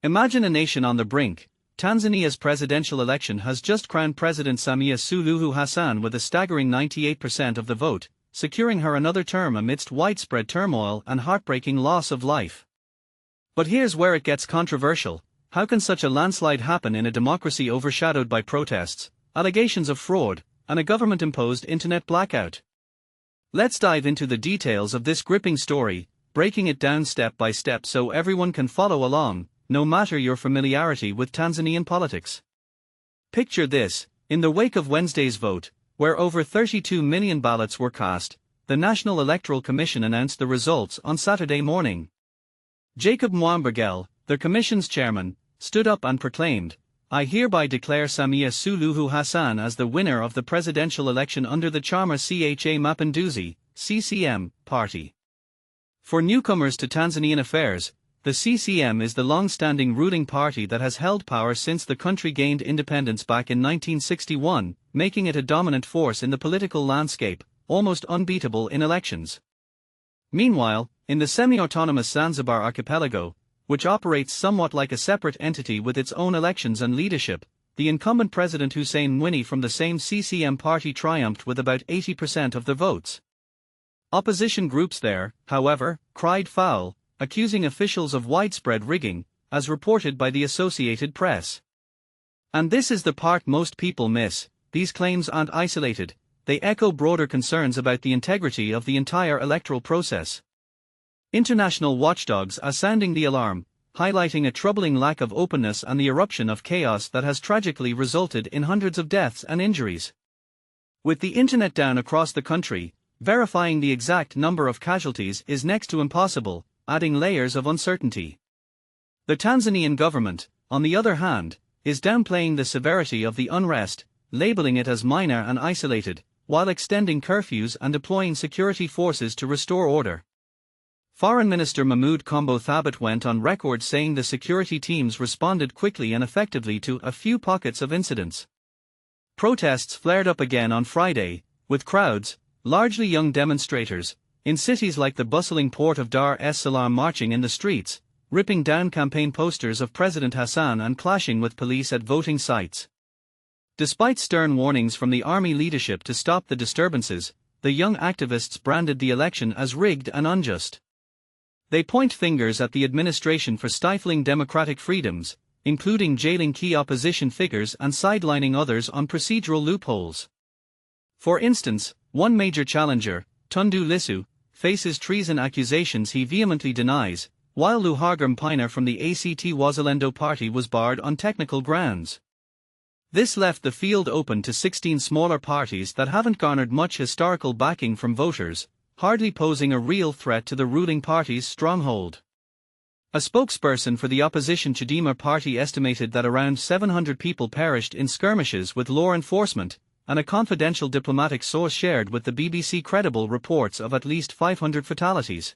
Imagine a nation on the brink. Tanzania's presidential election has just crowned President Samia Suluhu Hassan with a staggering 98% of the vote, securing her another term amidst widespread turmoil and heartbreaking loss of life. But here's where it gets controversial. How can such a landslide happen in a democracy overshadowed by protests, allegations of fraud, and a government-imposed internet blackout? Let's dive into the details of this gripping story, breaking it down step by step so everyone can follow along, no matter your familiarity with Tanzanian politics. Picture this: in the wake of Wednesday's vote, where over 32 million ballots were cast, the National Electoral Commission announced the results on Saturday morning. Jacob Mwambegele, the Commission's chairman, stood up and proclaimed, "I hereby declare Samia Suluhu Hassan as the winner of the presidential election under the Chama cha Mapinduzi (CCM) party." For newcomers to Tanzanian affairs, the CCM is the long-standing ruling party that has held power since the country gained independence back in 1961, making it a dominant force in the political landscape, almost unbeatable in elections. Meanwhile, in the semi-autonomous Zanzibar archipelago, which operates somewhat like a separate entity with its own elections and leadership, the incumbent President Hussein Mwinyi from the same CCM party triumphed with about 80% of the votes. Opposition groups there, however, cried foul, accusing officials of widespread rigging, as reported by the Associated Press. And this is the part most people miss: these claims aren't isolated, they echo broader concerns about the integrity of the entire electoral process. International watchdogs are sounding the alarm, highlighting a troubling lack of openness and the eruption of chaos that has tragically resulted in hundreds of deaths and injuries. With the internet down across the country, verifying the exact number of casualties is next to impossible, adding layers of uncertainty. The Tanzanian government, on the other hand, is downplaying the severity of the unrest, labeling it as minor and isolated, while extending curfews and deploying security forces to restore order. Foreign Minister Mahmoud Kombo Thabit went on record saying the security teams responded quickly and effectively to a few pockets of incidents. Protests flared up again on Friday, with crowds, largely young demonstrators, in cities like the bustling port of Dar es Salaam marching in the streets, ripping down campaign posters of President Hassan and clashing with police at voting sites. Despite stern warnings from the army leadership to stop the disturbances, the young activists branded the election as rigged and unjust. They point fingers at the administration for stifling democratic freedoms, including jailing key opposition figures and sidelining others on procedural loopholes. For instance, one major challenger, Tundu Lissu, faces treason accusations he vehemently denies, while Luhaga Mpina from the ACT-Wazalendo party was barred on technical grounds. This left the field open to 16 smaller parties that haven't garnered much historical backing from voters, hardly posing a real threat to the ruling party's stronghold. A spokesperson for the opposition Chadema party estimated that around 700 people perished in skirmishes with law enforcement, and a confidential diplomatic source shared with the BBC credible reports of at least 500 fatalities.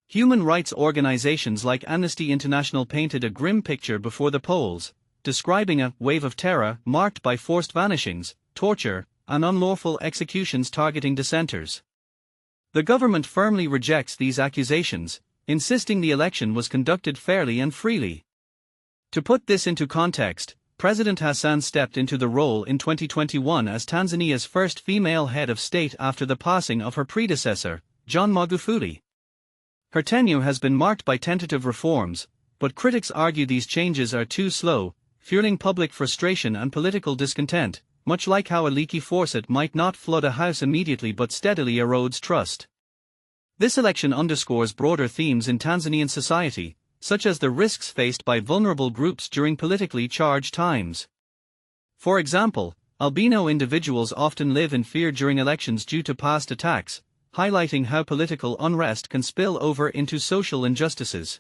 Human rights organizations like Amnesty International painted a grim picture before the polls, describing a wave of terror marked by forced vanishings, torture, and unlawful executions targeting dissenters. The government firmly rejects these accusations, insisting the election was conducted fairly and freely. To put this into context, President Hassan stepped into the role in 2021 as Tanzania's first female head of state after the passing of her predecessor, John Magufuli. Her tenure has been marked by tentative reforms, but critics argue these changes are too slow, fueling public frustration and political discontent, much like how a leaky faucet might not flood a house immediately but steadily erodes trust. This election underscores broader themes in Tanzanian society, such as the risks faced by vulnerable groups during politically charged times. For example, albino individuals often live in fear during elections due to past attacks, highlighting how political unrest can spill over into social injustices.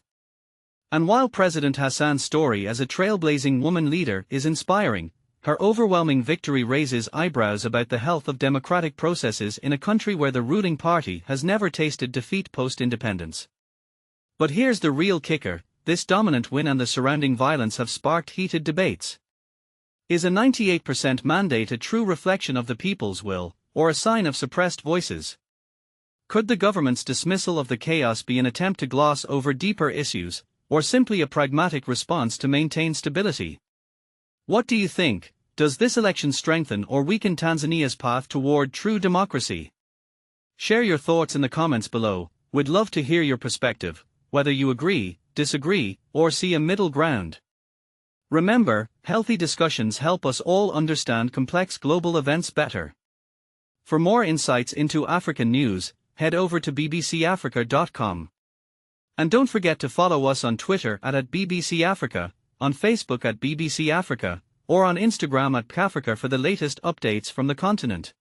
And while President Hassan's story as a trailblazing woman leader is inspiring, her overwhelming victory raises eyebrows about the health of democratic processes in a country where the ruling party has never tasted defeat post-independence. But here's the real kicker: this dominant win and the surrounding violence have sparked heated debates. Is a 98% mandate a true reflection of the people's will, or a sign of suppressed voices? Could the government's dismissal of the chaos be an attempt to gloss over deeper issues, or simply a pragmatic response to maintain stability? What do you think? Does this election strengthen or weaken Tanzania's path toward true democracy? Share your thoughts in the comments below. We'd love to hear your perspective, whether you agree, disagree, or see a middle ground. Remember, healthy discussions help us all understand complex global events better. For more insights into African news, head over to bbcafrica.com. And don't forget to follow us on Twitter at @BBC Africa, on Facebook at BBC Africa, or on Instagram at @Pafrica for the latest updates from the continent.